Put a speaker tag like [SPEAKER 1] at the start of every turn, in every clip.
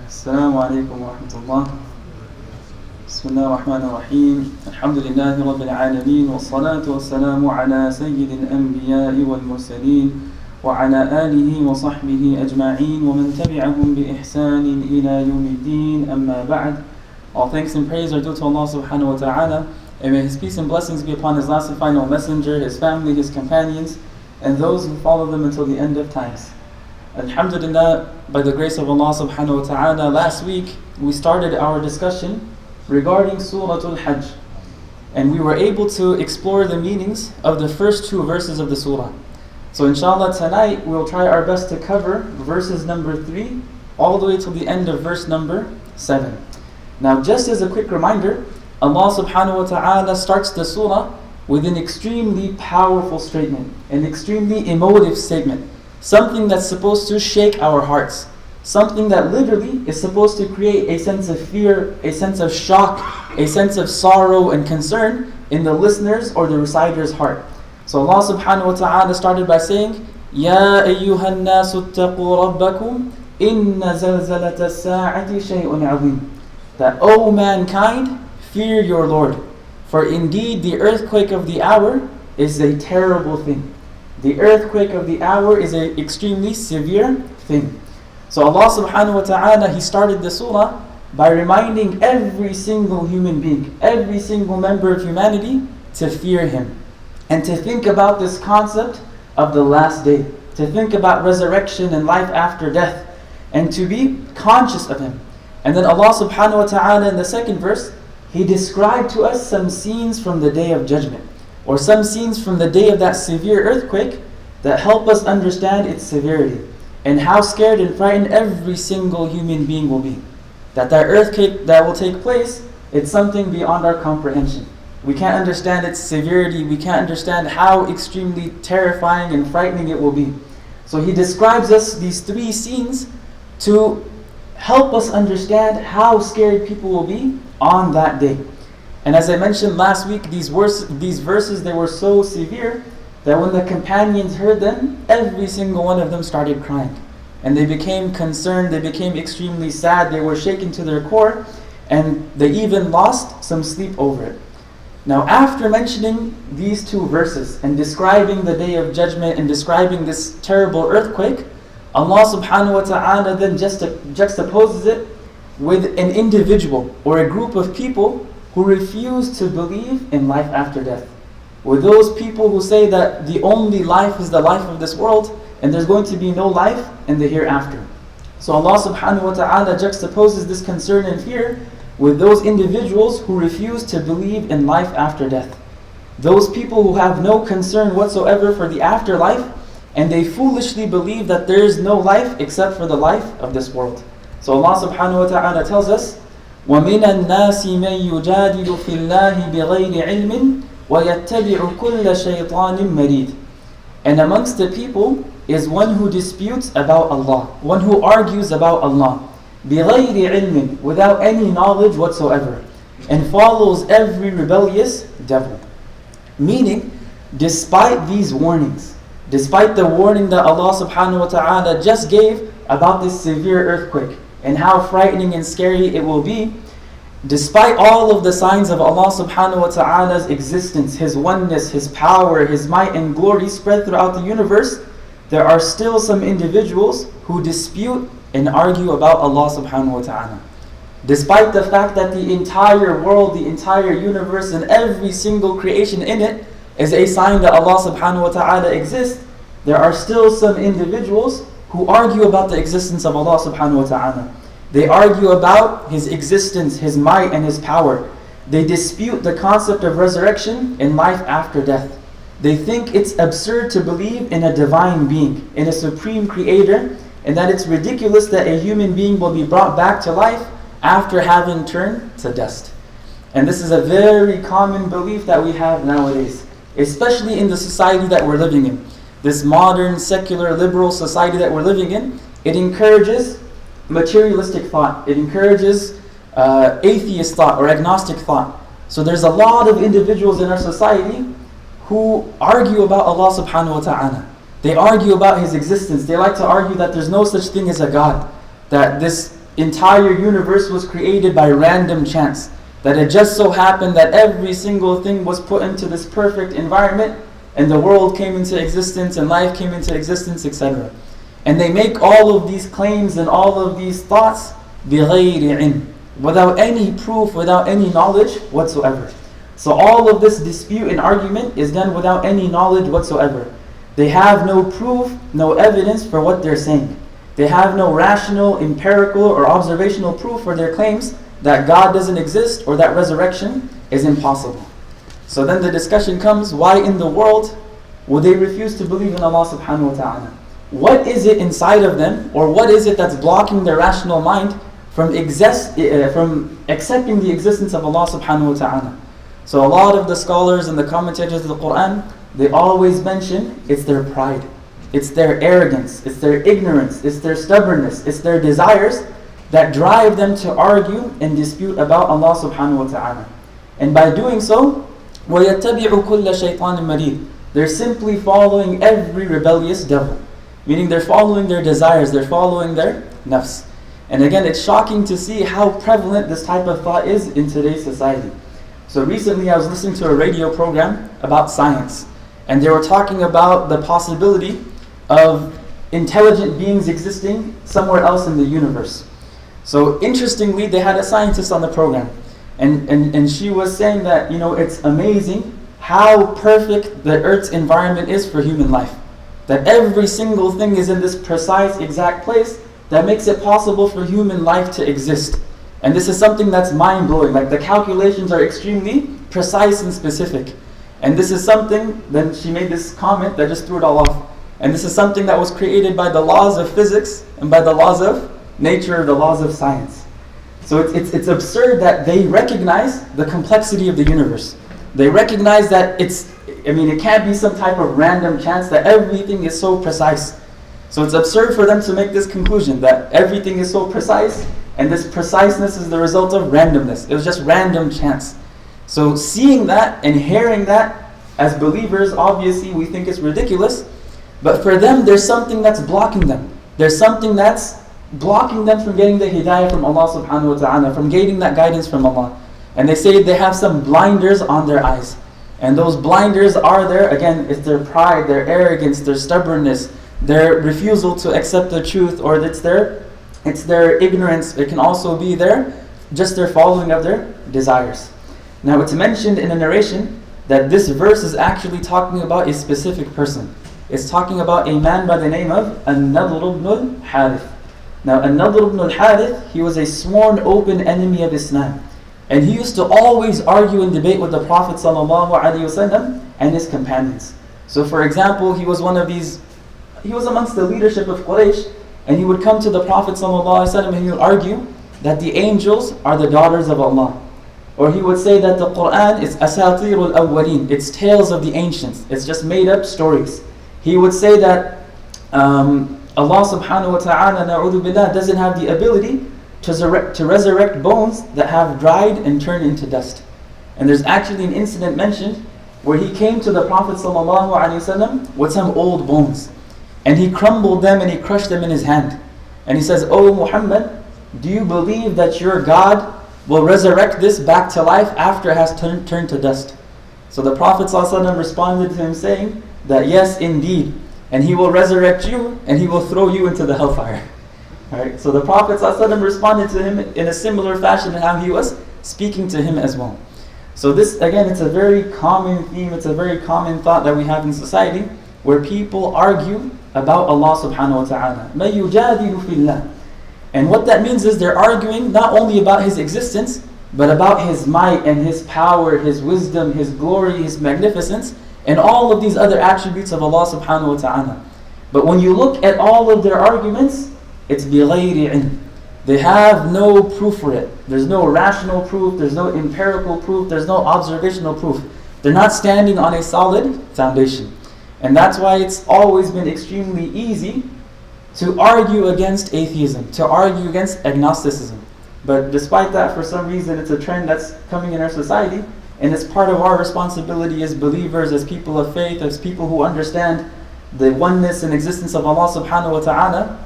[SPEAKER 1] السلام عليكم ورحمة الله. بسم الله الرحمن الرحيم. الحمد لله رب العالمين والصلاة والسلام على سيد الأنبياء والمرسلين وعلى آله وصحبه أجمعين ومن تبعهم بإحسان إلى يوم الدين أما بعد. All thanks and praise are due to Allah subhanahu wa ta'ala, and may His peace and blessings be upon His last and final messenger, His family, His companions, and those who follow them until the end of times. Alhamdulillah, by the grace of Allah subhanahu wa ta'ala, last week we started our discussion regarding Surah al-Hajj, and we were able to explore the meanings of the first two verses of the surah. So inshallah tonight we'll try our best to cover verses number 3 all the way to the end of verse number 7. Now just as a quick reminder, Allah subhanahu wa ta'ala starts the surah with an extremely powerful statement, an extremely emotive statement. Something that's supposed to shake our hearts. Something that literally is supposed to create a sense of fear, a sense of shock, a sense of sorrow and concern in the listener's or the reciter's heart. So Allah subhanahu wa ta'ala started by saying, Ya ayyuhan nasu attaqu rabbakum inna zalzalata as-sa'ati shay'un 'azim. That, O mankind, fear your Lord, for indeed the earthquake of the hour is a terrible thing. The earthquake of the hour is an extremely severe thing. So Allah subhanahu wa ta'ala, He started the surah by reminding every single human being, every single member of humanity to fear Him. And to think about this concept of the last day. To think about resurrection and life after death. And to be conscious of Him. And then Allah subhanahu wa ta'ala in the second verse, He described to us some scenes from the day of judgment. Or some scenes from the day of that severe earthquake that help us understand its severity and how scared and frightened every single human being will be. That earthquake that will take place, it's something beyond our comprehension. We can't understand its severity, we can't understand how extremely terrifying and frightening it will be. So He describes us these three scenes to help us understand how scared people will be on that day. And as I mentioned last week, these verses, they were so severe that when the companions heard them, every single one of them started crying. And they became concerned, they became extremely sad, they were shaken to their core, and they even lost some sleep over it. Now after mentioning these two verses and describing the day of judgment and describing this terrible earthquake, Allah subhanahu wa ta'ala then juxtaposes it with an individual or a group of people who refuse to believe in life after death. With those people who say that the only life is the life of this world and there's going to be no life in the hereafter. So Allah subhanahu wa ta'ala juxtaposes this concern and fear with those individuals who refuse to believe in life after death. Those people who have no concern whatsoever for the afterlife, and they foolishly believe that there is no life except for the life of this world. So Allah subhanahu wa ta'ala tells us, وَمِنَ النَّاسِ مَن يُجَادِلُ فِي اللَّهِ بِغَيْرِ عِلْمٍ وَيَتَّبِعُ كُلَّ شَيْطَانٍ مَرِيدٍ. And amongst the people is one who disputes about Allah, one who argues about Allah, بِغَيْرِ عِلْمٍ, without any knowledge whatsoever, and follows every rebellious devil. Meaning, despite these warnings, despite the warning that Allah subhanahu wa ta'ala just gave about this severe earthquake, and how frightening and scary it will be, despite all of the signs of Allah subhanahu wa ta'ala's existence, His oneness, His power, His might and glory spread throughout the universe, there are still some individuals who dispute and argue about Allah subhanahu wa ta'ala. Despite the fact that the entire world, the entire universe and every single creation in it is a sign that Allah subhanahu wa ta'ala exists, there are still some individuals who argue about the existence of Allah subhanahu wa ta'ala. They argue about His existence, His might and His power. They dispute the concept of resurrection and life after death. They think it's absurd to believe in a divine being, in a supreme creator, and that it's ridiculous that a human being will be brought back to life after having turned to dust. And this is a very common belief that we have nowadays, especially in the society that we're living in. This modern, secular, liberal society that we're living in, it encourages materialistic thought. It encourages atheist thought or agnostic thought. So there's a lot of individuals in our society who argue about Allah subhanahu wa ta'ala. They argue about His existence. They like to argue that there's no such thing as a God. That this entire universe was created by random chance. That it just so happened that every single thing was put into this perfect environment, and the world came into existence, and life came into existence, etc. And they make all of these claims and all of these thoughts بِغَيْرِ عِلْمٍ, without any proof, without any knowledge whatsoever. So all of this dispute and argument is done without any knowledge whatsoever. They have no proof, no evidence for what they're saying. They have no rational, empirical, or observational proof for their claims that God doesn't exist or that resurrection is impossible. So then the discussion comes, why in the world would they refuse to believe in Allah subhanahu wa ta'ala? What is it inside of them, or what is it that's blocking their rational mind from accepting the existence of Allah subhanahu wa ta'ala? So a lot of the scholars and the commentators of the Quran, they always mention it's their pride, it's their arrogance, it's their ignorance, it's their stubbornness, it's their desires that drive them to argue and dispute about Allah subhanahu wa ta'ala. And by doing so, وَيَتَّبِعُ كُلَّ شَيْطَانٍ مَرِيدٍ, they're simply following every rebellious devil. Meaning they're following their desires, they're following their nafs. And again, it's shocking to see how prevalent this type of thought is in today's society. So recently I was listening to a radio program about science, and they were talking about the possibility of intelligent beings existing somewhere else in the universe. So interestingly, they had a scientist on the program, and she was saying that, it's amazing how perfect the Earth's environment is for human life. That every single thing is in this precise, exact place that makes it possible for human life to exist. And this is something that's mind-blowing. Like the calculations are extremely precise and specific. And this is something, then she made this comment that just threw it all off. And this is something that was created by the laws of physics and by the laws of nature, the laws of science. So it's absurd that they recognize the complexity of the universe. They recognize that it can't be some type of random chance, that everything is so precise. So it's absurd for them to make this conclusion that everything is so precise, and this preciseness is the result of randomness. It was just random chance. So seeing that and hearing that, as believers, obviously we think it's ridiculous, but for them there's something that's blocking them. There's something that's blocking them from getting the hidayah from Allah subhanahu wa ta'ala, from getting that guidance from Allah. And they say they have some blinders on their eyes. And those blinders are again, it's their pride, their arrogance, their stubbornness, their refusal to accept the truth, or it's their ignorance. It can also be just their following of their desires. Now it's mentioned in a narration that this verse is actually talking about a specific person. It's talking about a man by the name of An-Nadr ibn al-Harith. Now An-Nadr ibn al-Harith, he was a sworn open enemy of Islam. And he used to always argue and debate with the Prophet ﷺ and his companions. So for example, he was amongst the leadership of Quraysh, and he would come to the Prophet ﷺ and he would argue that the angels are the daughters of Allah. Or he would say that the Quran is asatir al-awwalin, it's tales of the ancients, it's just made up stories. He would say that Allah subhanahu wa ta'ala, na'udhu billah, doesn't have the ability to resurrect bones that have dried and turned into dust. And there's actually an incident mentioned where he came to the Prophet ﷺ with some old bones, and he crumbled them and he crushed them in his hand. And he says, "O Muhammad, do you believe that your God will resurrect this back to life after it has turned to dust?" So the Prophet ﷺ responded to him saying that yes, indeed, and he will resurrect you and he will throw you into the hellfire. Alright, so the Prophet ﷺ responded to him in a similar fashion in how he was speaking to him as well. So this, again, it's a very common theme, it's a very common thought that we have in society, where people argue about Allah subhanahu wa ta'ala. مَن يُجَادِلُ فِي اللَّهِ. And what that means is they're arguing not only about His existence, but about His might and His power, His wisdom, His glory, His magnificence, and all of these other attributes of Allah subhanahu wa ta'ala. But when you look at all of their arguments, it's بِغَيْرِ عِلْمٍ. They have no proof for it. There's no rational proof, there's no empirical proof, there's no observational proof. They're not standing on a solid foundation. And that's why it's always been extremely easy to argue against atheism, to argue against agnosticism. But despite that, for some reason, it's a trend that's coming in our society, and it's part of our responsibility as believers, as people of faith, as people who understand the oneness and existence of Allah subhanahu wa ta'ala,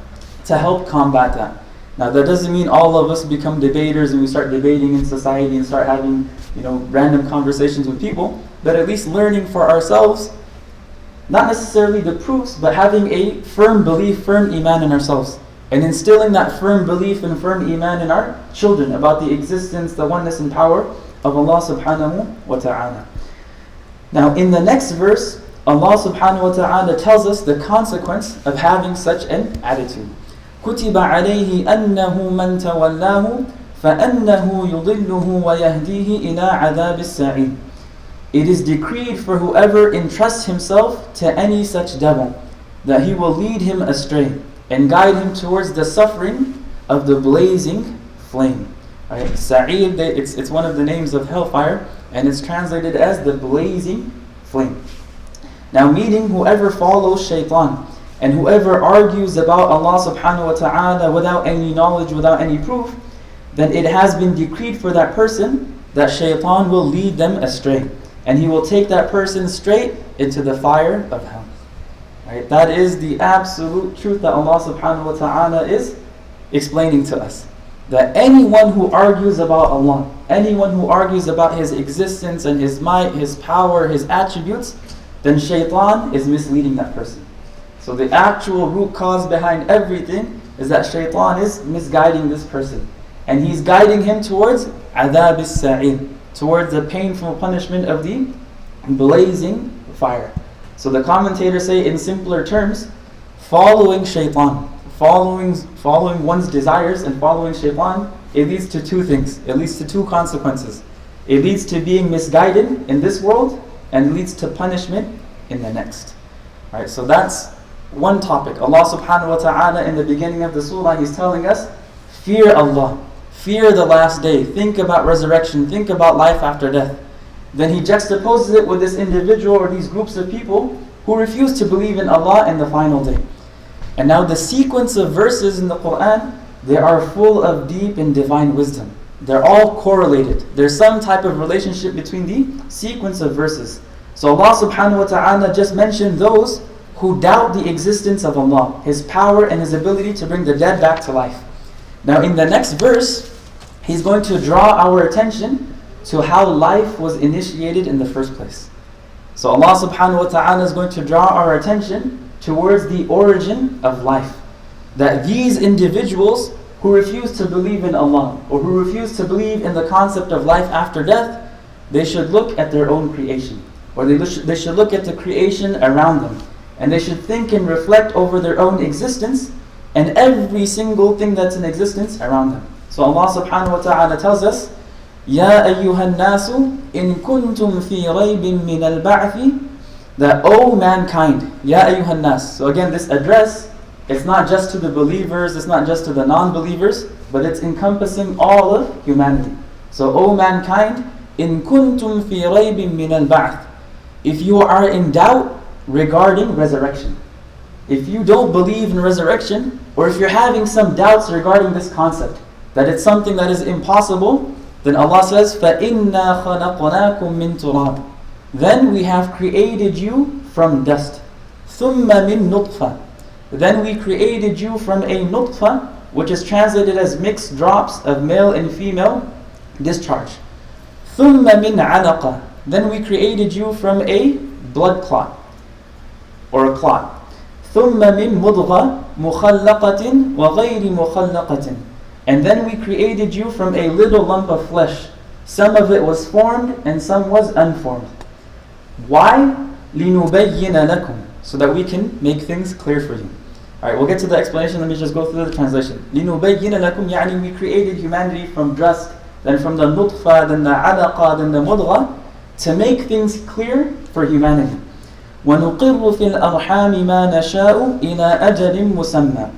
[SPEAKER 1] to help combat that. Now that doesn't mean all of us become debaters and we start debating in society and start having, random conversations with people, but at least learning for ourselves, not necessarily the proofs, but having a firm belief, firm iman in ourselves, and instilling that firm belief and firm iman in our children about the existence, the oneness and power of Allah subhanahu wa ta'ala. Now in the next verse, Allah subhanahu wa ta'ala tells us the consequence of having such an attitude. كُتِبَ عَلَيْهِ أَنَّهُ مَنْ تَوَلَّاهُ فَأَنَّهُ يُضِلُّهُ وَيَهْدِيهِ إِلَىٰ عَذَابِ السَّعِيرِ. It is decreed for whoever entrusts himself to any such devil, that he will lead him astray and guide him towards the suffering of the blazing flame. Right? Sa'ir, it's one of the names of hellfire, and it's translated as the blazing flame. Now meaning whoever follows shaitan, and whoever argues about Allah subhanahu wa ta'ala without any knowledge, without any proof, then it has been decreed for that person that shaitan will lead them astray. And he will take that person straight into the fire of hell. Right? That is the absolute truth that Allah subhanahu wa ta'ala is explaining to us. That anyone who argues about Allah, anyone who argues about His existence and His might, His power, His attributes, then shaitan is misleading that person. So the actual root cause behind everything is that shaitan is misguiding this person. And he's guiding him towards adhab as-sa'ir, towards the painful punishment of the blazing fire. So the commentators say in simpler terms, following shaitan, following one's desires and following shaitan, it leads to two things. It leads to two consequences. It leads to being misguided in this world, and it leads to punishment in the next. Right, so that's one topic. Allah subhanahu wa ta'ala in the beginning of the surah, He's telling us, fear Allah, fear the last day, think about resurrection, think about life after death. Then He juxtaposes it with this individual or these groups of people who refuse to believe in Allah and the final day. And now the sequence of verses in the Quran, they are full of deep and divine wisdom. They're all correlated. There's some type of relationship between the sequence of verses. So Allah subhanahu wa ta'ala just mentioned those who doubt the existence of Allah, His power and His ability to bring the dead back to life. Now in the next verse, He's going to draw our attention to how life was initiated in the first place. So Allah subhanahu wa ta'ala is going to draw our attention towards the origin of life. That these individuals who refuse to believe in Allah, or who refuse to believe in the concept of life after death, they should look at their own creation. Or they should look at the creation around them. And they should think and reflect over their own existence and every single thing that's in existence around them. So Allah subhanahu wa ta'ala tells us, Ya ayyuhan nasu in kuntum fi raybin min al-ba'thi, that O mankind, Ya ayyuhan nas. So again, this address, it's not just to the believers, it's not just to the non-believers, but it's encompassing all of humanity. So O mankind, in kuntum fi raybin min al-ba'th, if you are in doubt regarding resurrection, if you don't believe in resurrection, or if you're having some doubts regarding this concept, that it's something that is impossible, then Allah says, فَإِنَّا خَلَقْنَاكُم مِّن تُرَابٍ. Then we have created you from dust. ثُمَّ مِن نُطْفَةٍ. Then we created you from a nutfa, which is translated as mixed drops of male and female discharge. ثُمَّ مِن عَلَقَةٍ. Then we created you from a blood clot, or a clot. ثُمَّ مِن مُضْغَةٍ مُخَلَّقَةٍ وَغَيْرِ مُخَلَّقَةٍ. And then we created you from a little lump of flesh. Some of it was formed and some was unformed. Why? لِنُبَيِّنَ لَكُمْ. So that we can make things clear for you. Alright, we'll get to the explanation. Let me just go through the translation. لِنُبَيِّنَ لَكُمْ, يعني we created humanity from dust, then from the nutfa, then the alaqa, then the mudgha, to make things clear for humanity. وَنُقِرُّ فِي الْأَرْحَامِ مَا نَشَاءُ إِلَىٰ أَجَلٍ مُسَمَّى.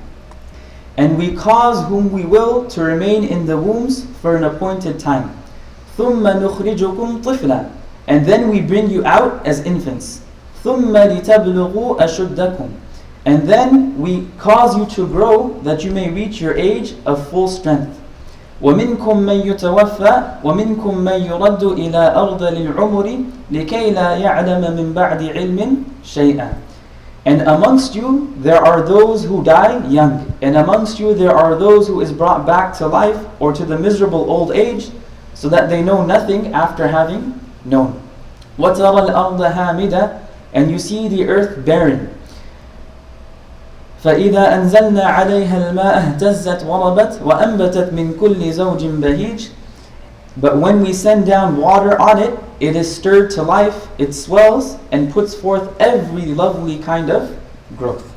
[SPEAKER 1] And we cause whom we will to remain in the wombs for an appointed time. ثُمَّ نُخْرِجُكُمْ طِفْلًا. And then we bring you out as infants. ثُمَّ لِتَبْلُغُوا أَشُدَّكُمْ. And then we cause you to grow that you may reach your age of full strength. وَمِنْكُمْ مَنْ يُتَوَفَّى وَمِنْكُمْ مَنْ يُرَدُّ إِلَىٰ أَرْضِ الْعُمُرِ لِكَيْ لَا يَعْلَمَ مِنْ بَعْدِ عِلْمٍ شَيْئًا. And amongst you there are those who die young, and amongst you there are those who is brought back to life or to the miserable old age, so that they know nothing after having known. وَتَرَى الْأَرْضَ هَامِدَةً, and you see the earth barren. فَإِذَا أَنزَلْنَا عَلَيْهَا الْمَاءَ اهْتَزَّتْ وَرَبَتْ وَأَنْبَتَتْ مِنْ كُلِّ زَوْجٍ بَهِيجٍ. But when we send down water on it, it is stirred to life, it swells, and puts forth every lovely kind of growth.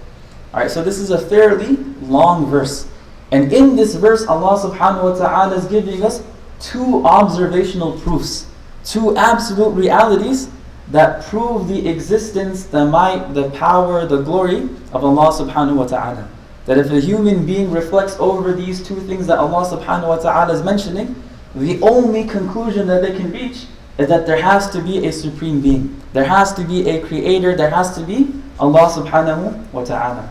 [SPEAKER 1] Alright, so this is a fairly long verse. And in this verse, Allah subhanahu wa ta'ala is giving us two observational proofs, two absolute realities that prove the existence, the might, the power, the glory of Allah subhanahu wa ta'ala. That if a human being reflects over these two things that Allah subhanahu wa ta'ala is mentioning, the only conclusion that they can reach is that there has to be a supreme being. There has to be a creator, there has to be Allah subhanahu wa ta'ala.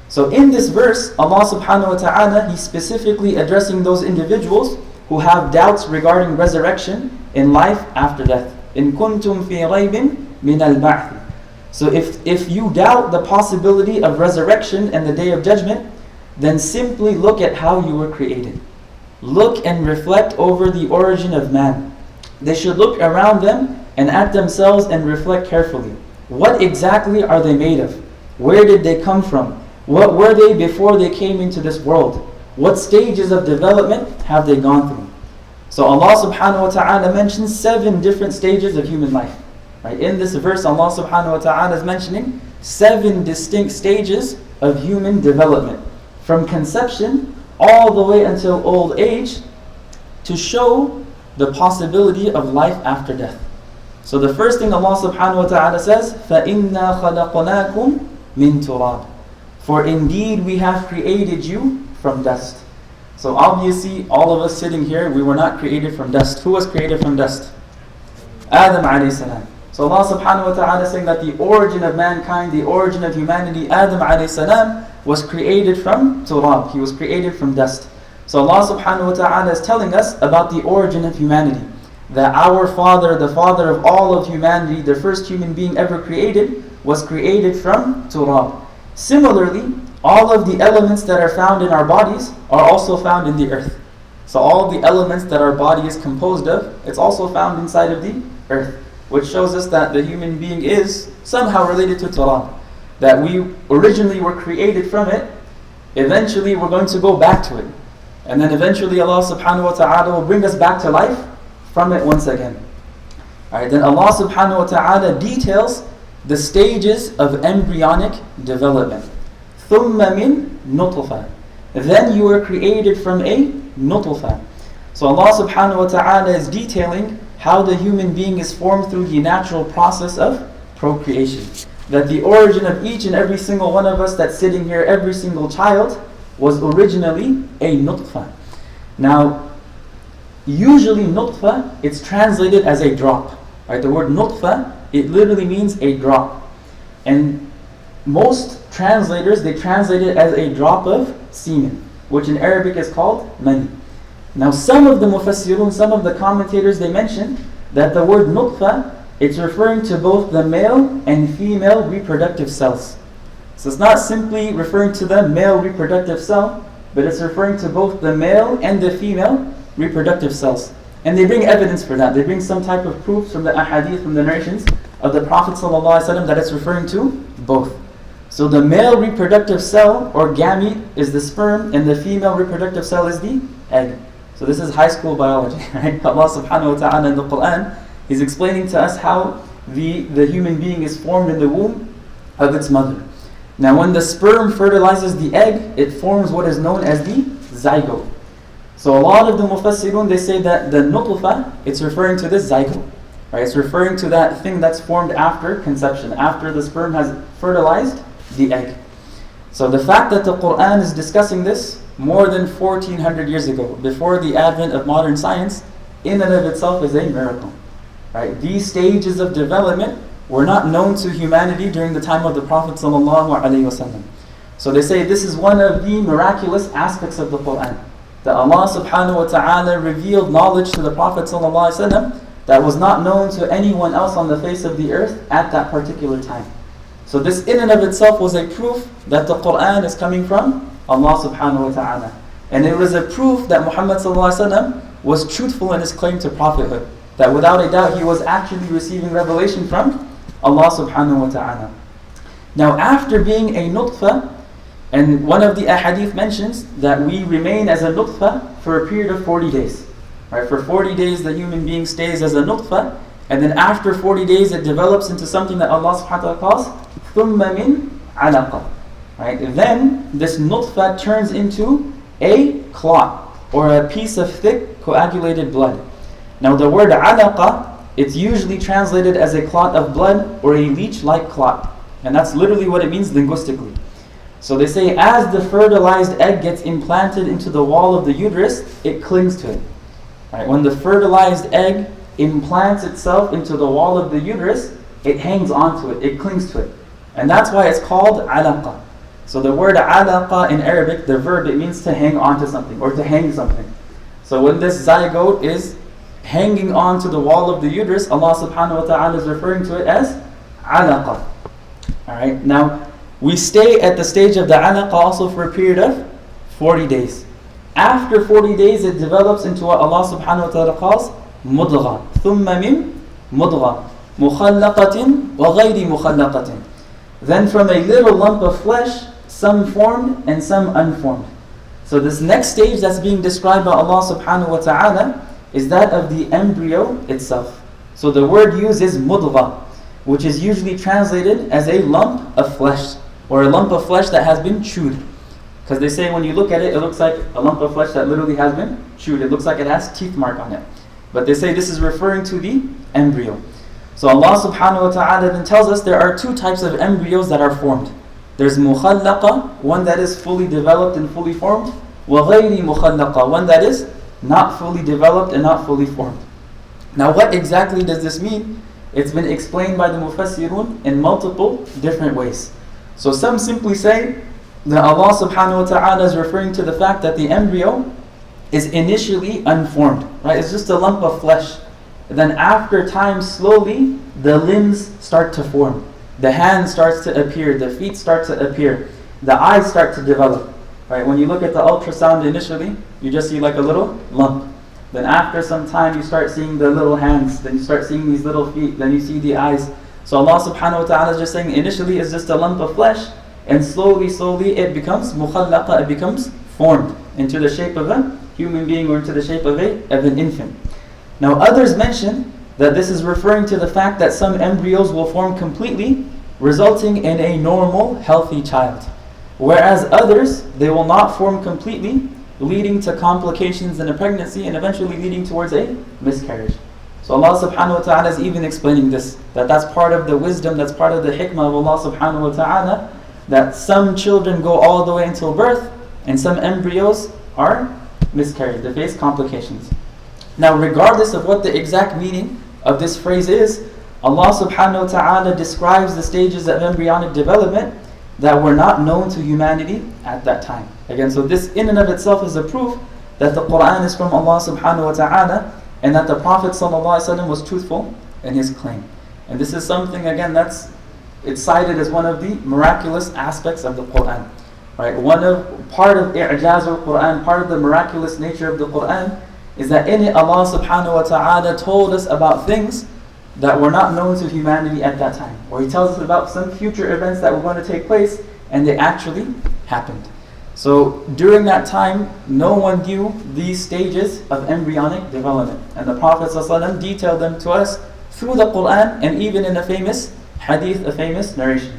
[SPEAKER 1] So in this verse, Allah subhanahu wa ta'ala, He's specifically addressing those individuals who have doubts regarding resurrection in life after death. In kuntum fi raybin min al-ba'th. So if you doubt the possibility of resurrection and the Day of Judgment, then simply look at how you were created. Look and reflect over the origin of man. They should look around them and at themselves and reflect carefully. What exactly are they made of? Where did they come from? What were they before they came into this world? What stages of development have they gone through? So Allah subhanahu wa ta'ala mentions 7 different stages of human life. Right? In this verse, Allah subhanahu wa ta'ala is mentioning 7 distinct stages of human development. From conception all the way until old age, to show the possibility of life after death. So the first thing Allah subhanahu wa ta'ala says, فَإِنَّا خَلَقْنَاكُمْ مِن تُرَابٍ. For indeed we have created you from dust. So obviously all of us sitting here, we were not created from dust. Who was created from dust? Adam alayhi salam. So Allah subhanahu wa ta'ala is saying that the origin of mankind, the origin of humanity, Adam alayhi salam, was created from turab. He was created from dust. So Allah subhanahu wa ta'ala is telling us about the origin of humanity. That our father, the father of all of humanity, the first human being ever created, was created from turab. Similarly, all of the elements that are found in our bodies are also found in the earth. So all the elements that our body is composed of, it's also found inside of the earth. Which shows us that the human being is somehow related to turab. That we originally were created from it, eventually we're going to go back to it. And then eventually Allah subhanahu wa ta'ala will bring us back to life from it once again. Alright, then Allah subhanahu wa ta'ala details the stages of embryonic development. ثُمَّ مِن نُطْفَةٍ. Then you were created from a nutfah. So Allah subhanahu wa ta'ala is detailing how the human being is formed through the natural process of procreation. That the origin of each and every single one of us that's sitting here, every single child, was originally a nutfah. Now, usually nutfah, it's translated as a drop. Right? The word nutfah, it literally means a drop. And most translators, they translate it as a drop of semen, which in Arabic is called mani. Now some of the mufassirun, some of the commentators, they mention that the word nutfah, it's referring to both the male and female reproductive cells. So it's not simply referring to the male reproductive cell, but it's referring to both the male and the female reproductive cells. And they bring evidence for that. They bring some type of proof from the ahadith, from the narrations of the Prophet ﷺ that it's referring to both. So the male reproductive cell or gamete is the sperm, and the female reproductive cell is the egg. So this is high school biology, right? Allah subhanahu wa ta'ala in the Quran is explaining to us how the human being is formed in the womb of its mother. Now when the sperm fertilizes the egg, it forms what is known as the zygote. So a lot of the mufassirun, they say that the nutfah, it's referring to this zygote. Right? It's referring to that thing that's formed after conception, after the sperm has fertilized the egg. So the fact that the Quran is discussing this more than 1400 years ago, before the advent of modern science, in and of itself is a miracle. Right? These stages of development were not known to humanity during the time of the Prophet ﷺ. So they say this is one of the miraculous aspects of the Quran. That Allah subhanahu wa ta'ala revealed knowledge to the Prophet ﷺ that was not known to anyone else on the face of the earth at that particular time. So this in and of itself was a proof that the Quran is coming from Allah subhanahu wa ta'ala. And it was a proof that Muhammad sallallahu alaihi wasallam was truthful in his claim to prophethood. That without a doubt he was actually receiving revelation from Allah subhanahu wa ta'ala. Now after being a nutfa, and one of the ahadith mentions that we remain as a nutfa for a period of 40 days. Right? For 40 days the human being stays as a nutfa, and then after 40 days it develops into something that Allah subhanahu wa ta'ala calls ثُمَّ مِنْ عَلَقَةٍ. Right? Then this nutfa turns into a clot, or a piece of thick coagulated blood. Now the word alaqa, it's usually translated as a clot of blood or a leech-like clot. And that's literally what it means linguistically. So they say as the fertilized egg gets implanted into the wall of the uterus, it clings to it. Right? When the fertilized egg implants itself into the wall of the uterus, it hangs onto it, it clings to it. And that's why it's called alaqa. So the word alaqa in Arabic, the verb, it means to hang onto something or to hang something. So when this zygote is hanging onto the wall of the uterus, Allah subhanahu wa ta'ala is referring to it as alaqa. Alright, now we stay at the stage of the alaqa also for a period of 40 days. After 40 days it develops into what Allah subhanahu wa ta'ala calls mudgha. ثُمَّ مِن مُدْغَةٍ مُخَلَّقَةٍ وَغَيْرِ مُخَلَّقَةٍ. Then from a little lump of flesh, some formed and some unformed. So this next stage that's being described by Allah subhanahu wa ta'ala is that of the embryo itself. So the word used is mudgha, which is usually translated as a lump of flesh, or a lump of flesh that has been chewed. Because they say when you look at it, it looks like a lump of flesh that literally has been chewed. It looks like it has teeth mark on it. But they say this is referring to the embryo. So Allah subhanahu wa ta'ala then tells us there are two types of embryos that are formed. There's mukhallaqa, one that is fully developed and fully formed, wa ghayri mukhallaqa, one that is not fully developed and not fully formed. Now what exactly does this mean? It's been explained by the mufassirun in multiple different ways. So some simply say that Allah subhanahu wa ta'ala is referring to the fact that the embryo is initially unformed. Right? It's just a lump of flesh. Then after time, slowly, the limbs start to form. The hand starts to appear, the feet start to appear, the eyes start to develop. Right? When you look at the ultrasound initially, you just see like a little lump. Then after some time, you start seeing the little hands, then you start seeing these little feet, then you see the eyes. So Allah subhanahu wa ta'ala is just saying initially it's just a lump of flesh, and slowly it becomes mukhallaqa, it becomes formed into the shape of a human being or into the shape of an infant. Now others mention that this is referring to the fact that some embryos will form completely, resulting in a normal, healthy child. Whereas others, they will not form completely, leading to complications in a pregnancy and eventually leading towards a miscarriage. So Allah subhanahu wa ta'ala is even explaining this, that's part of the wisdom, that's part of the hikmah of Allah subhanahu wa ta'ala, that some children go all the way until birth, and some embryos are miscarried, they face complications. Now regardless of what the exact meaning of this phrase is, Allah subhanahu wa ta'ala describes the stages of embryonic development that were not known to humanity at that time. Again, so this in and of itself is a proof that the Quran is from Allah subhanahu wa ta'ala, and that the Prophet sallallahu alaihi wasallam was truthful in his claim. And this is something, again, it's cited as one of the miraculous aspects of the Quran. Right? Part of i'jaz al-Quran, part of the miraculous nature of the Quran is that in it Allah subhanahu wa ta'ala told us about things that were not known to humanity at that time. Or He tells us about some future events that were going to take place, and they actually happened. So during that time, no one knew these stages of embryonic development. And the Prophet ﷺ detailed them to us through the Quran, and even in a famous hadith, a famous narration.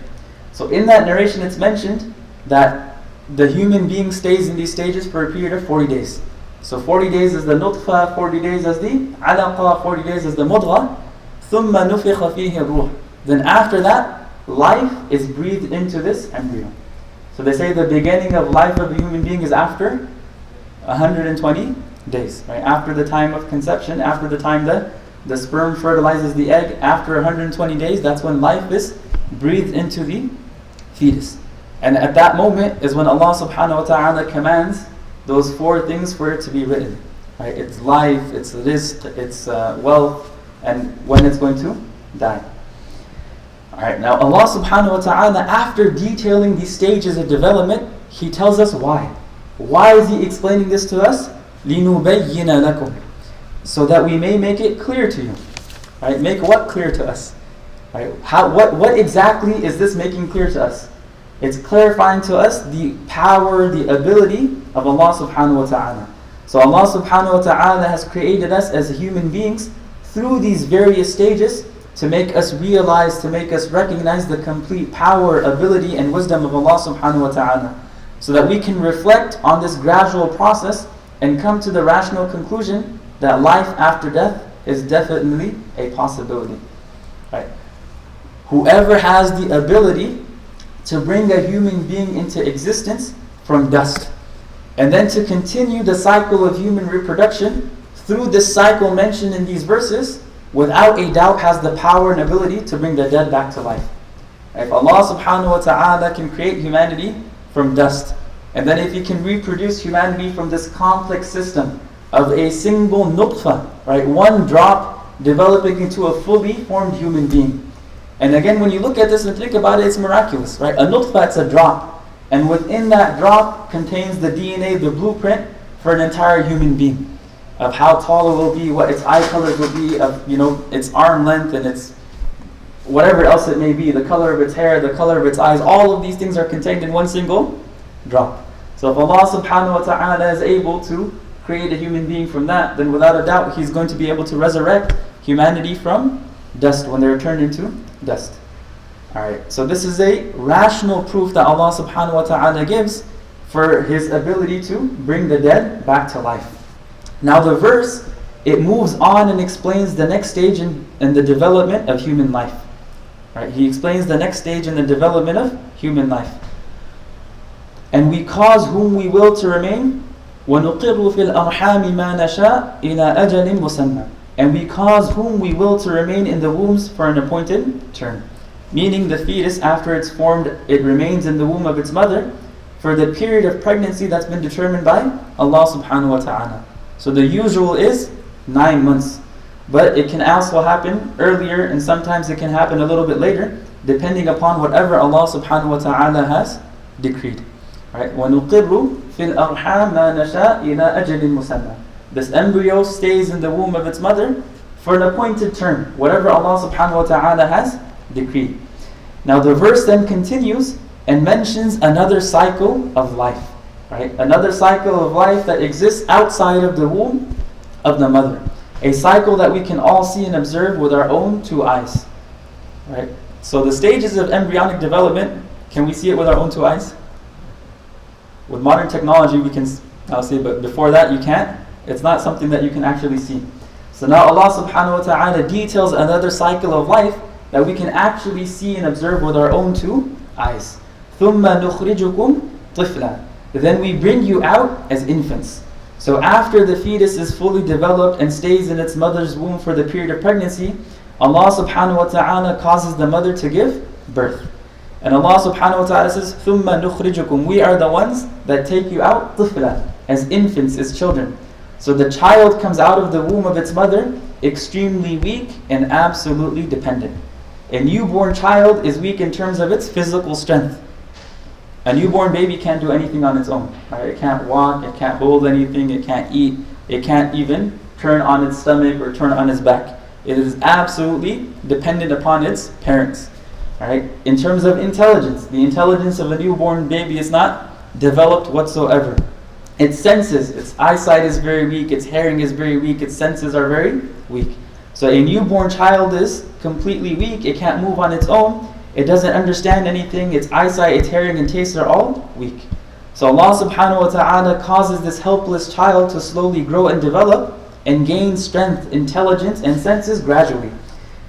[SPEAKER 1] So in that narration it's mentioned that the human being stays in these stages for a period of 40 days. So 40 days is the nutfa, 40 days as the alaqa, 40 days as the mudgha. ثُمَّ نُفِخَ فِيهِ الرُّوحِ. Then after that, life is breathed into this embryo. So they say the beginning of life of a human being is after 120 days. Right? After the time of conception, after the time that the sperm fertilizes the egg, after 120 days, that's when life is breathed into the fetus. And at that moment is when Allah subhanahu wa ta'ala commands those four things for it to be written. Right? It's life, it's rizq, it's wealth, and when it's going to die. Alright, now Allah subhanahu wa ta'ala, after detailing these stages of development, He tells us why. Why is He explaining this to us? لِنُبَيِّنَ لَكُمْ, so that we may make it clear to you. Right? Make what clear to us? Right? What exactly is this making clear to us? It's clarifying to us the power, the ability of Allah subhanahu wa ta'ala. So Allah subhanahu wa ta'ala has created us as human beings through these various stages to make us realize, to make us recognize the complete power, ability, and wisdom of Allah subhanahu wa ta'ala, so that we can reflect on this gradual process and come to the rational conclusion that life after death is definitely a possibility. Right? Whoever has the ability to bring a human being into existence from dust, and then to continue the cycle of human reproduction through this cycle mentioned in these verses, without a doubt has the power and ability to bring the dead back to life. If Allah subhanahu wa ta'ala can create humanity from dust, and then if He can reproduce humanity from this complex system of a single nutfa, right, one drop developing into a fully formed human being. And again, when you look at this and think about it, it's miraculous, right? A nutfa, it's a drop, and within that drop contains the DNA, the blueprint for an entire human being, of how tall it will be, what its eye colors will be, of its arm length and its whatever else it may be, the color of its hair, the color of its eyes. All of these things are contained in one single drop. So if Allah subhanahu wa ta'ala is able to create a human being from that, then without a doubt He's going to be able to resurrect humanity from dust when they're turned into dust. Alright, so this is a rational proof that Allah subhanahu wa ta'ala gives for His ability to bring the dead back to life. Now the verse, it moves on and explains the next stage in the development of human life. Right? He explains the next stage in the development of human life. And we cause whom we will to remain, وَنُقِرُّ فِي الْأَرْحَامِ مَا نَشَاءُ إِلَىٰ أَجَلٍ مُسَمًّى. And we cause whom we will to remain in the wombs for an appointed term. Meaning the fetus, after it's formed, it remains in the womb of its mother for the period of pregnancy that's been determined by Allah subhanahu wa ta'ala. So the usual is 9 months. But it can also happen earlier, and sometimes it can happen a little bit later, depending upon whatever Allah subhanahu wa ta'ala has decreed. Right? وَنُقِرُّ فِي الْأَرْحَامِ مَا نَشَاءُ إِلَىٰ أَجَلٍ مُسَمًّى. This embryo stays in the womb of its mother for an appointed term, whatever Allah subhanahu wa ta'ala has decreed. Now the verse then continues and mentions another cycle of life. Right? Another cycle of life that exists outside of the womb of the mother. A cycle that we can all see and observe with our own 2 eyes. Right? So the stages of embryonic development, can we see it with our own 2 eyes? With modern technology we can, I'll say, but before that you can't. It's not something that you can actually see. So now Allah subhanahu wa ta'ala details another cycle of life that we can actually see and observe with our own 2 eyes. ثُمَّ نُخْرِجُكُمْ طِفْلًا. Then we bring you out as infants. So after the fetus is fully developed and stays in its mother's womb for the period of pregnancy, Allah subhanahu wa ta'ala causes the mother to give birth. And Allah subhanahu wa ta'ala says, ثُمَّ نُخْرِجُكُمْ. We are the ones that take you out طِفْلًا, as infants, as children. So the child comes out of the womb of its mother extremely weak and absolutely dependent. A newborn child is weak in terms of its physical strength. A newborn baby can't do anything on its own. Right? It can't walk, it can't hold anything, it can't eat, it can't even turn on its stomach or turn on its back. It is absolutely dependent upon its parents. Right? In terms of intelligence, the intelligence of a newborn baby is not developed whatsoever. Its senses, its eyesight is very weak, its hearing is very weak, its senses are very weak. So a newborn child is completely weak, it can't move on its own, it doesn't understand anything, its eyesight, its hearing and taste are all weak. So Allah subhanahu wa ta'ala causes this helpless child to slowly grow and develop and gain strength, intelligence and senses gradually.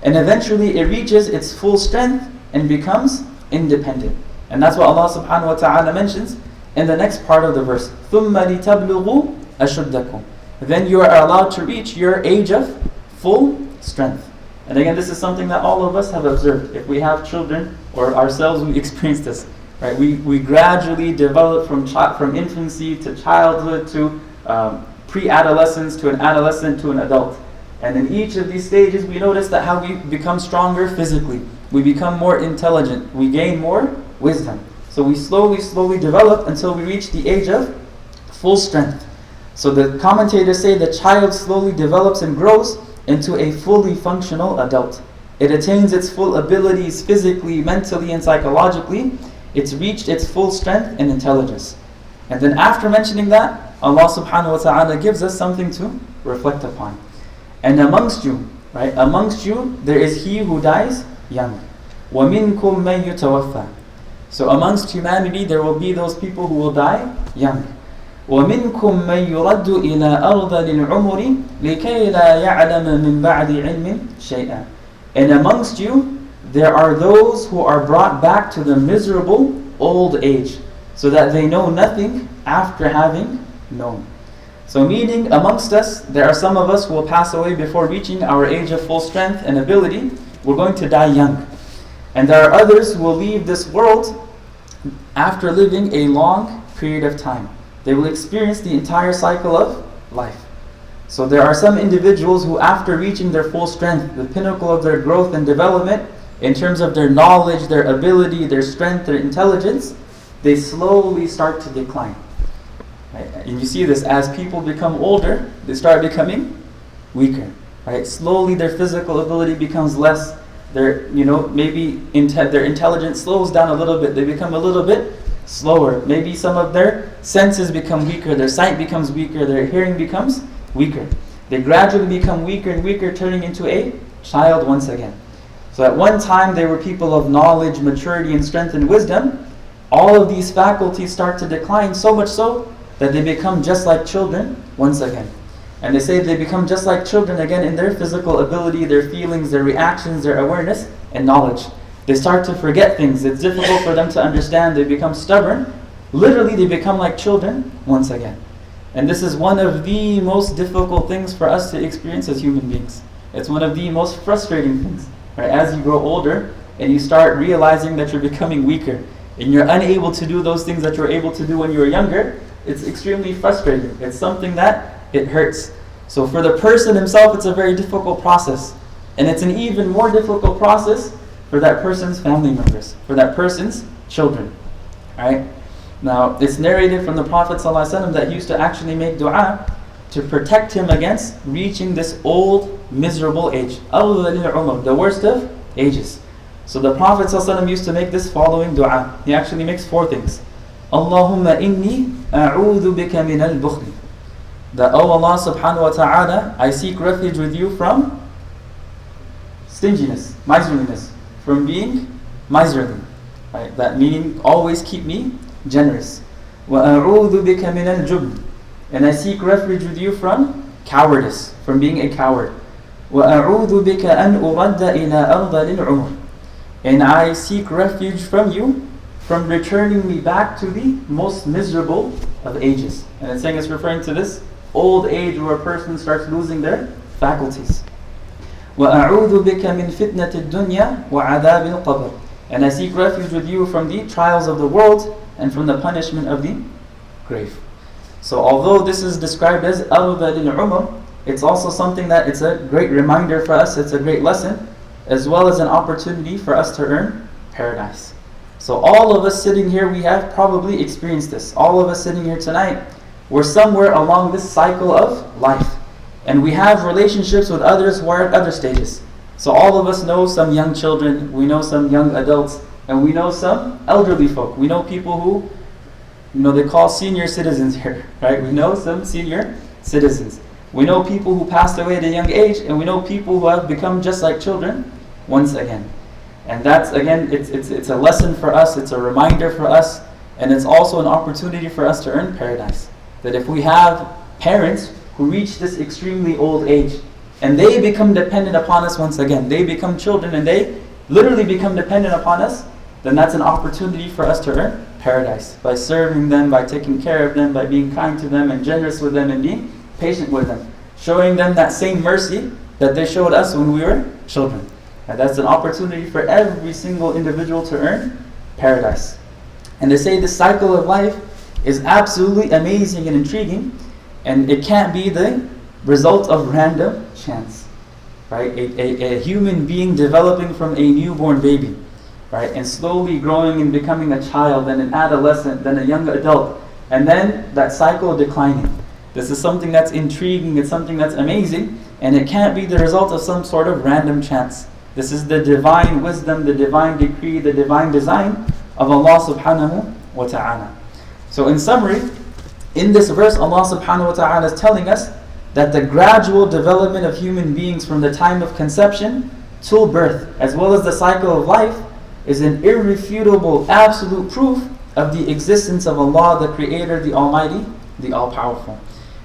[SPEAKER 1] And eventually it reaches its full strength and becomes independent. And that's what Allah subhanahu wa ta'ala mentions in the next part of the verse. ثُمَّ لِتَبْلُغُوا أَشُدَّكُمْ. Then you are allowed to reach your age of full strength. And again, this is something that all of us have observed. If we have children or ourselves, we experience this. Right? We gradually develop from infancy to childhood to pre-adolescence to an adolescent to an adult. And in each of these stages, we notice that how we become stronger physically. we become more intelligent, we gain more wisdom. So we slowly develop until we reach the age of full strength. So the commentators say the child slowly develops and grows into a fully functional adult. It attains its full abilities physically, mentally, and psychologically. It's reached its full strength and intelligence. And then after mentioning that, Allah subhanahu wa ta'ala gives us something to reflect upon. And amongst you, right, amongst you, there is he who dies young. وَمِنْكُمْ مَنْ يُتَوَفَّى. So amongst humanity, there will be those people who will die young. وَمِنْكُمْ مَنْ يُرَدُّ إِلَىٰ أَرْضَ الْعُمُرِ لِكَيْ لَا يَعْلَمَ مِنْ بَعْدِ عِلْمٍ شَيْئًا. And amongst you, there are those who are brought back to the miserable old age, so that they know nothing after having known. So meaning, amongst us, there are some of us who will pass away before reaching our age of full strength and ability. We're going to die young. And there are others who will leave this world after living a long period of time. They will experience the entire cycle of life. So there are some individuals who, after reaching their full strength, the pinnacle of their growth and development, in terms of their knowledge, their ability, their strength, their intelligence, they slowly start to decline. Right? And you see this, as people become older, they start becoming weaker. Right? Slowly their physical ability becomes less. Their, maybe their intelligence slows down a little bit. They become a little bit slower. Maybe some of their senses become weaker. Their sight becomes weaker. Their hearing becomes weaker. They gradually become weaker and weaker, turning into a child once again. So at one time they were people of knowledge, maturity, and strength and wisdom. All of these faculties start to decline, so much so that they become just like children once again. And they say they become just like children again in their physical ability, their feelings, their reactions, their awareness, and knowledge. They start to forget things. It's difficult for them to understand. They become stubborn. Literally, they become like children once again. And this is one of the most difficult things for us to experience as human beings. It's one of the most frustrating things. Right? As you grow older and you start realizing that you're becoming weaker and you're unable to do those things that you were able to do when you were younger, it's extremely frustrating. It's something that it hurts. So for the person himself, it's a very difficult process. And it's an even more difficult process for that person's family members, for that person's children. Right? Now, it's narrated from the Prophet ﷺ that he used to actually make dua to protect him against reaching this old, miserable age. The worst of ages. So the Prophet ﷺ used to make this following dua. He actually makes 4 things. Allahumma inni a'udhu bika min al-bukhl. That, oh Allah subhanahu wa ta'ala, I seek refuge with you from stinginess, miserliness, from being miserly. Right? That meaning, always keep me generous. وَأَعُوذُ بِكَ مِنَ الْجُبْنِ. And I seek refuge with you from cowardice, from being a coward. وَأَعُوذُ بِكَ أَنْ أُرَدَّ إِلَىٰ أَرْضَ الْعُمُرِ. And I seek refuge from you from returning me back to the most miserable of ages. And it's saying, it's referring to this old age where a person starts losing their faculties. وَأَعُوذُ بِكَ مِنْ فِتْنَةِ الدُّنْيَا وَعَذَابِ الْقَبْرِ. And I seek refuge with you from the trials of the world and from the punishment of the grave. So although this is described as أَرْضَ لِلْعُمُرِ, it's also something that it's a great reminder for us, it's a great lesson, as well as an opportunity for us to earn paradise. So all of us sitting here, we have probably experienced this. All of us sitting here tonight, we're somewhere along this cycle of life. And we have relationships with others who are at other stages. So all of us know some young children, we know some young adults, and we know some elderly folk. We know people who, they call senior citizens here, right? We know some senior citizens. We know people who passed away at a young age, and we know people who have become just like children once again. And that's, again, it's a lesson for us, it's a reminder for us, and it's also an opportunity for us to earn paradise. That if we have parents who reach this extremely old age, and they become dependent upon us once again, they become children and they literally become dependent upon us, then that's an opportunity for us to earn paradise. By serving them, by taking care of them, by being kind to them and generous with them and being patient with them. Showing them that same mercy that they showed us when we were children. And that's an opportunity for every single individual to earn paradise. And they say this cycle of life is absolutely amazing and intriguing, and it can't be the result of random chance. right? A human being developing from a newborn baby, right? And slowly growing and becoming a child, then an adolescent, then a young adult, and then that cycle declining. This is something that's intriguing, it's something that's amazing, and it can't be the result of some sort of random chance. This is the divine wisdom, the divine decree, the divine design of Allah subhanahu wa ta'ala. So in summary, in this verse, Allah subhanahu wa ta'ala is telling us that the gradual development of human beings from the time of conception till birth, as well as the cycle of life, is an irrefutable, absolute proof of the existence of Allah, the Creator, the Almighty, the All-Powerful.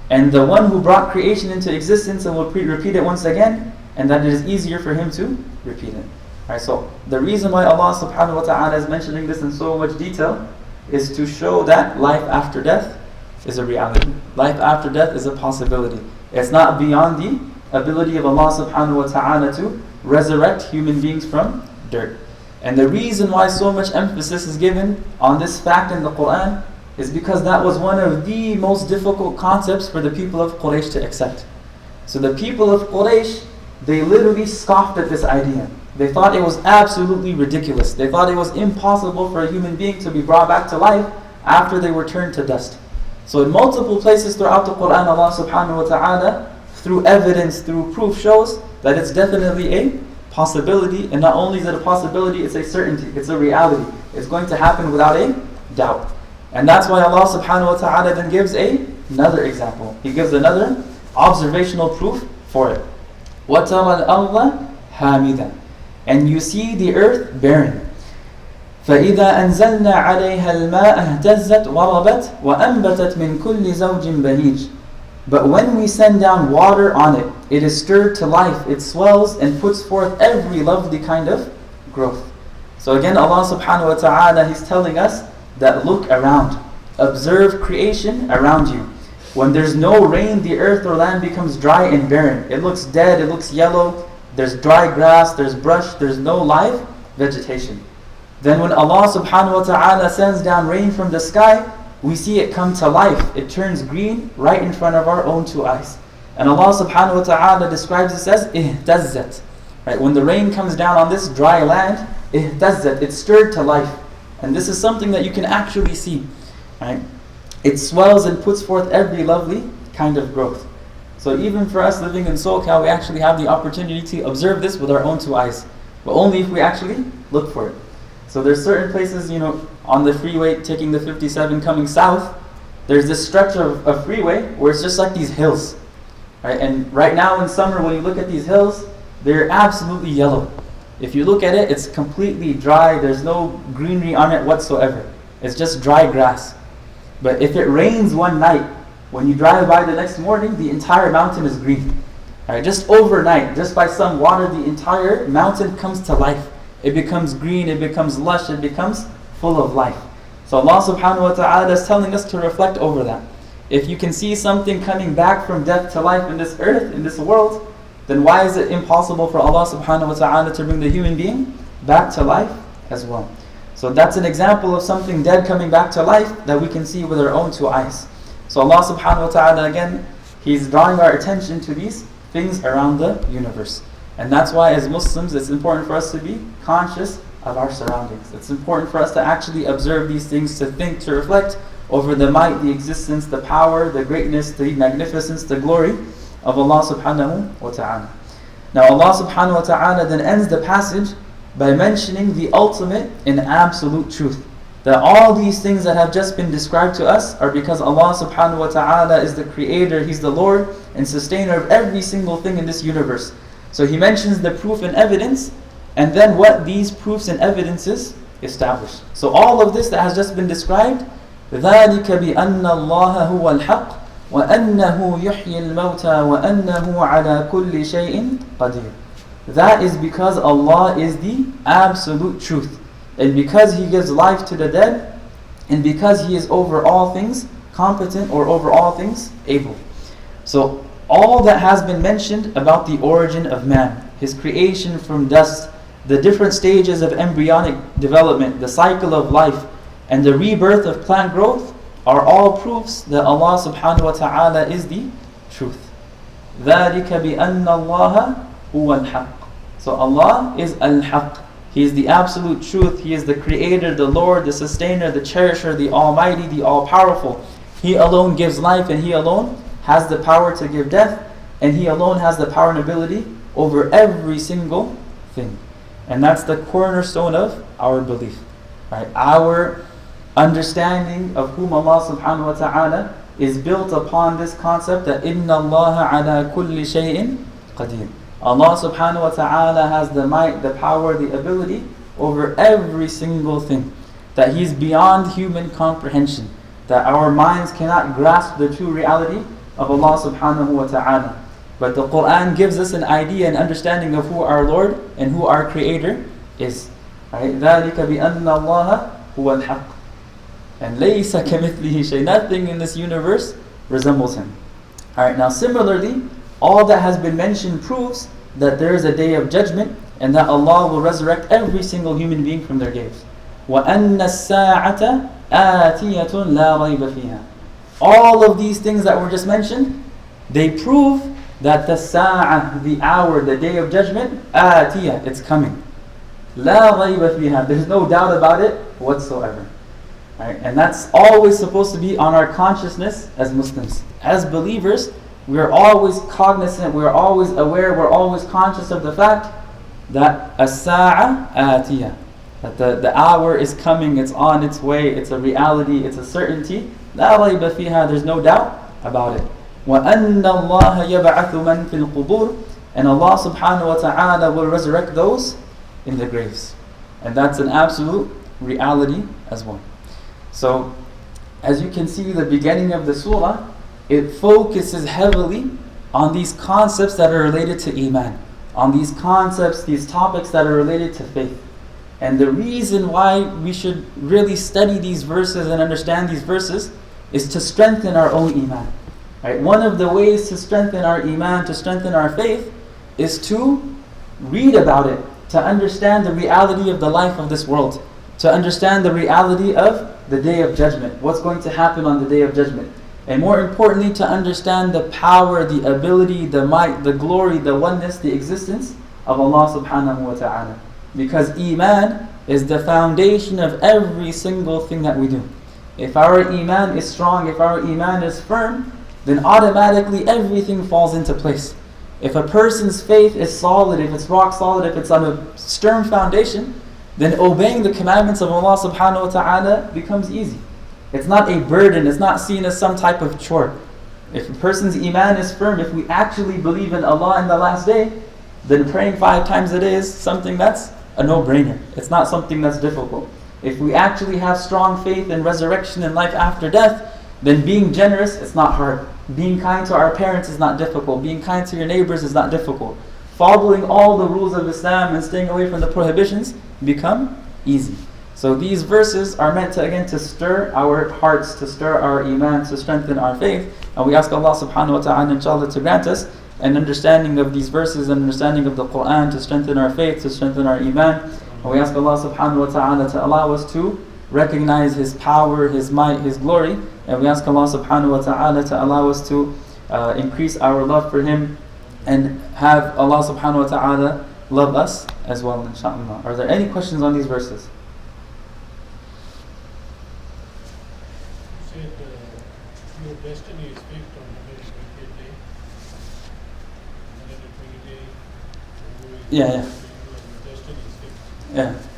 [SPEAKER 1] And the one who brought creation into existence, and will repeat it once again, and that it is easier for him to repeat it. Alright, so the reason why Allah subhanahu wa ta'ala is mentioning this in so much detail is to show that life after death is a reality. Life after death is a possibility. It's not beyond the ability of Allah subhanahu wa ta'ala to resurrect human beings from dirt. And the reason why so much emphasis is given on this fact in the Quran is because that was one of the most difficult concepts for the people of Quraysh to accept. So the people of Quraysh, they literally scoffed at this idea. They thought it was absolutely ridiculous. They thought it was impossible for a human being to be brought back to life after they were turned to dust. So in multiple places throughout the Quran, Allah subhanahu wa ta'ala, through evidence, through proof, shows that it's definitely a possibility. And not only is it a possibility, it's a certainty, it's a reality. It's going to happen without a doubt. And that's why Allah subhanahu wa ta'ala then gives another example. He gives another observational proof for it. وَتَرَى الْأَرْضَ هَامِدًا, and you see the earth barren. فَإِذَا أَنزَلْنَا عَلَيْهَا الْمَاءَ اهْتَزَّتْ وَرَبَتْ وَأَنْبَتَتْ مِنْ كُلِّ زَوْجٍ بَهِيجٍ. But when we send down water on it, it is stirred to life, it swells and puts forth every lovely kind of growth. So again, Allah subhanahu wa ta'ala, He's telling us that look around, observe creation around you. When there's no rain, the earth or land becomes dry and barren. It looks dead, it looks yellow, there's dry grass, there's brush, there's no live vegetation. Then when Allah subhanahu wa ta'ala sends down rain from the sky, we see it come to life. It turns green right in front of our own two eyes. And Allah subhanahu wa ta'ala describes this as ihtazzat. Right? When the rain comes down on this dry land, ihtazzat, it's stirred to life. And this is something that you can actually see. Right? It swells and puts forth every lovely kind of growth. So even for us living in SoCal, we actually have the opportunity to observe this with our own two eyes. But only if we actually look for it. So there's certain places, on the freeway taking the 57 coming south, there's this stretch of freeway where it's just like these hills. Right? And right now in summer, when you look at these hills, they're absolutely yellow. If you look at it, it's completely dry. There's no greenery on it whatsoever. It's just dry grass. But if it rains one night, when you drive by the next morning, the entire mountain is green. Right? Just overnight, just by some water, the entire mountain comes to life. It becomes green, it becomes lush, it becomes full of life. So Allah subhanahu wa ta'ala is telling us to reflect over that. If you can see something coming back from death to life in this earth, in this world, then why is it impossible for Allah subhanahu wa ta'ala to bring the human being back to life as well? So that's an example of something dead coming back to life that we can see with our own two eyes. So Allah subhanahu wa ta'ala, again, He's drawing our attention to these things around the universe. And that's why as Muslims, it's important for us to be conscious of our surroundings. It's important for us to actually observe these things, to think, to reflect over the might, the existence, the power, the greatness, the magnificence, the glory of Allah subhanahu wa ta'ala. Now Allah subhanahu wa ta'ala then ends the passage by mentioning the ultimate and absolute truth. That all these things that have just been described to us are because Allah subhanahu wa ta'ala is the creator, He's the Lord and sustainer of every single thing in this universe. So He mentions the proof and evidence, and then what these proofs and evidences establish. So all of this that has just been described, ذَلِكَ بِأَنَّ اللَّهَ هُوَ الْحَقِّ وَأَنَّهُ يُحْيِي الْمَوْتَى وَأَنَّهُ عَلَى كُلِّ شَيْءٍ قَدِيرٌ. That is because Allah is the absolute truth, and because He gives life to the dead, and because He is over all things competent, or over all things able. So all that has been mentioned about the origin of man, his creation from dust, the different stages of embryonic development, the cycle of life, and the rebirth of plant growth are all proofs that Allah subhanahu wa ta'ala is the truth. ذَلِكَ بِأَنَّ اللَّهَ huwa al-haq. So Allah is al-haq. He is the absolute truth. He is the creator, the Lord, the sustainer, the cherisher, the almighty, the all-powerful. He alone gives life, and He alone has the power to give death, and He alone has the power and ability over every single thing. And that's the cornerstone of our belief. Right? Our understanding of whom Allah subhanahu wa ta'ala is built upon this concept that Inna Allah ala kulli shay'in qadir. Allah subhanahu wa ta'ala has the might, the power, the ability over every single thing. That He's beyond human comprehension. That our minds cannot grasp the true reality of Allah subhanahu wa ta'ala. But the Quran gives us an idea and understanding of who our Lord and who our Creator is. Right? ذَلِكَ بِأَنَّ اللَّهَ هُوَ الْحَقِّ. And لَيْسَ كَمِثْلِهِ شَيْءٍ. Nothing in this universe resembles Him. Alright, now similarly, all that has been mentioned proves that there is a day of judgment and that Allah will resurrect every single human being from their graves. وَأَنَّ السَّاعَةَ آتِيَةٌ لَا رَيْبَ فِيهَا. All of these things that were just mentioned, they prove that the sa'ah, the hour, the day of judgment, atiyah, it's coming. La rayba fiha. There's no doubt about it whatsoever. Right? And that's always supposed to be on our consciousness as Muslims. As believers, we're always cognizant, we're always aware, we're always conscious of the fact that as-sa'ah atiyah. That the hour is coming, it's on its way, it's a reality, it's a certainty. La rayba fiha. There's no doubt about it. وَأَنَّ اللَّهَ يَبْعَثُ مَنْ فِي الْقُبُورِ. And Allah subhanahu wa ta'ala will resurrect those in the graves. And that's an absolute reality as well. So, as you can see, the beginning of the surah, it focuses heavily on these concepts that are related to Iman. On these concepts, these topics that are related to faith. And the reason why we should really study these verses and understand these verses is to strengthen our own Iman. Right? One of the ways to strengthen our Iman, to strengthen our faith, is to read about it, to understand the reality of the life of this world, to understand the reality of the Day of Judgment, what's going to happen on the Day of Judgment. And more importantly, to understand the power, the ability, the might, the glory, the oneness, the existence of Allah subhanahu wa ta'ala. Because Iman is the foundation of every single thing that we do. If our Iman is strong, if our Iman is firm, then automatically everything falls into place. If a person's faith is solid, if it's rock solid, if it's on a stern foundation, then obeying the commandments of Allah subhanahu wa ta'ala becomes easy. It's not a burden, it's not seen as some type of chore. If a person's Iman is firm, if we actually believe in Allah and the last day, then praying 5 times a day is something that's a no-brainer. It's not something that's difficult. If we actually have strong faith in resurrection and life after death, then being generous, it's not hard. Being kind to our parents is not difficult. Being kind to your neighbors is not difficult. Following all the rules of Islam and staying away from the prohibitions become easy. So these verses are meant to, again, to stir our hearts, to stir our Iman, to strengthen our faith. And we ask Allah subhanahu wa ta'ala, inshallah, to grant us an understanding of these verses, an understanding of the Quran, to strengthen our faith, to strengthen our Iman. And we ask Allah subhanahu wa ta'ala to allow us to recognize His power, His might, His glory. And we ask Allah subhanahu wa ta'ala to allow us to increase our love for Him and have Allah subhanahu wa ta'ala love us as well, inshaAllah. Are there any questions on these verses?
[SPEAKER 2] You said your destiny is fixed on 120th day. 120 day.
[SPEAKER 1] Yeah.
[SPEAKER 2] Your destiny is fixed.
[SPEAKER 1] Yeah.
[SPEAKER 2] So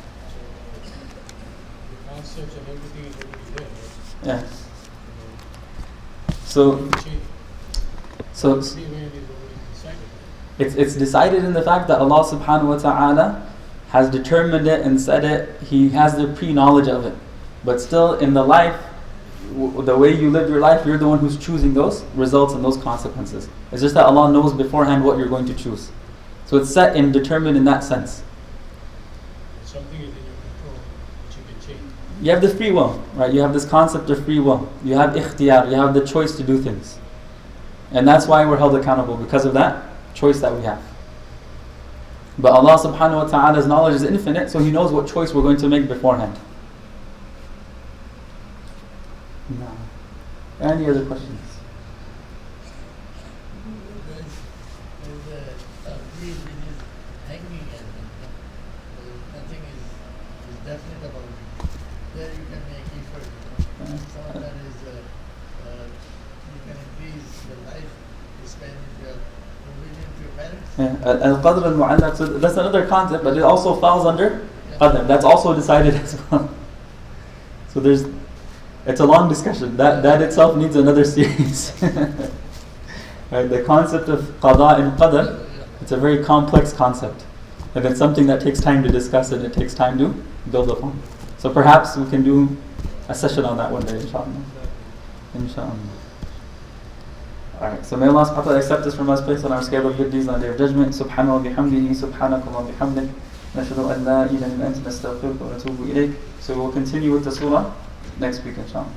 [SPEAKER 2] the concepts and everything is already there. Right?
[SPEAKER 1] Yeah. So it's decided in the fact that Allah subhanahu wa ta'ala has determined it and said it. He has the pre-knowledge of it. But still in the life, the way you live your life, you're the one who's choosing those results and those consequences. It's just that Allah knows beforehand what you're going to choose. So it's set and determined in that sense.
[SPEAKER 2] Something is in your control, but you can change.
[SPEAKER 1] You have the free will, right? You have this concept of free will. You have ikhtiyar, you have the choice to do things. And that's why we're held accountable, because of that choice that we have. But Allah subhanahu wa ta'ala's knowledge is infinite, so He knows what choice we're going to make beforehand. No. Any other questions?
[SPEAKER 3] increase which is hanging and nothing is definite about it. There you can make effort. Some of that is you can increase the life you spend with your provision to your parents.
[SPEAKER 1] Al-Qadr al-Mu'allaq, so that's another concept, but it also falls under Qadr. That's also decided as well. So it's a long discussion. That itself needs another series. Right, the concept of Qada and Qadr, it's a very complex concept. And it's something that takes time to discuss and it takes time to build upon. So perhaps we can do a session on that one day, inshallah. Inshallah. Alright, so may Allah subhanahu wa ta'ala accept this from us, place on our scale of good deeds on the day of judgment. Subhanahu wa bihamdihi, subhanakallah wa bihamdik. Nashhadu an la ilaha illa anta nastaghfiruka wa natubu ilayk. So we'll continue with the surah next week, inshallah.